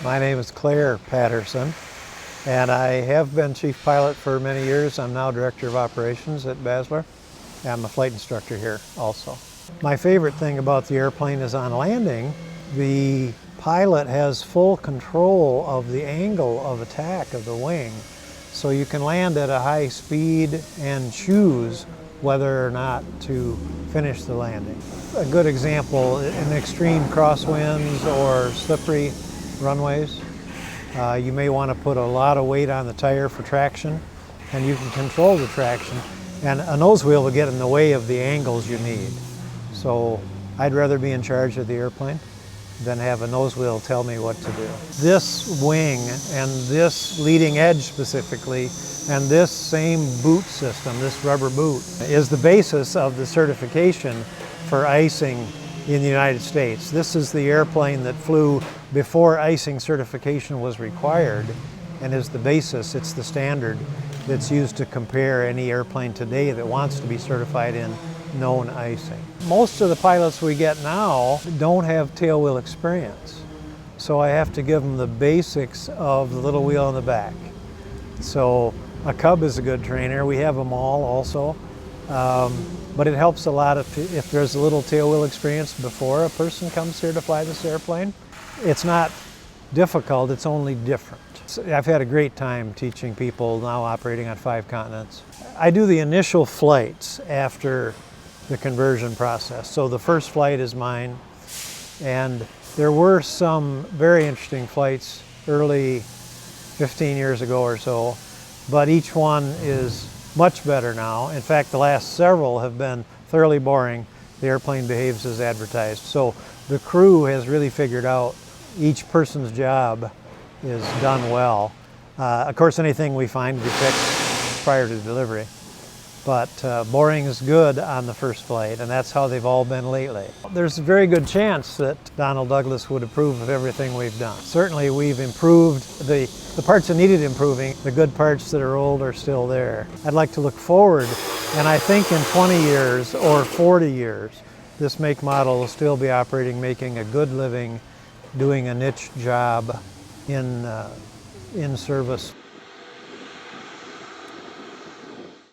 My name is Claire Patterson, and I have been chief pilot for many years. I'm now director of operations at Basler. I'm a flight instructor here also. My favorite thing about the airplane is on landing, the pilot has full control of the angle of attack of the wing. So you can land at a high speed and choose whether or not to finish the landing. A good example, in extreme crosswinds or slippery runways, you may want to put a lot of weight on the tire for traction, and you can control the traction, and a nose wheel will get in the way of the angles you need. So I'd rather be in charge of the airplane than have a nose wheel tell me what to do. This wing and this leading edge specifically, and this same boot system, this rubber boot, is the basis of the certification for icing in the United States. This is the airplane that flew before icing certification was required, and is the basis, it's the standard that's used to compare any airplane today that wants to be certified in known icing. Most of the pilots we get now don't have tail wheel experience, so I have to give them the basics of the little wheel on the back. So a Cub is a good trainer. We have them all also, but it helps a lot if there's a little tail wheel experience before a person comes here to fly this airplane. It's not difficult, it's only different. I've had a great time teaching people now operating on 5 continents. I do the initial flights after the conversion process. So the first flight is mine, and there were some very interesting flights early 15 years ago or so, but each one is much better now. In fact, the last several have been thoroughly boring. The airplane behaves as advertised. So the crew has really figured out each person's job is done well. Of course, anything we find we fix prior to delivery. But boring is good on the first flight, and that's how they've all been lately. There's a very good chance that Donald Douglas would approve of everything we've done. Certainly we've improved the parts that needed improving. The good parts that are old are still there. I'd like to look forward, and I think in 20 years or 40 years, this make model will still be operating, making a good living, doing a niche job in service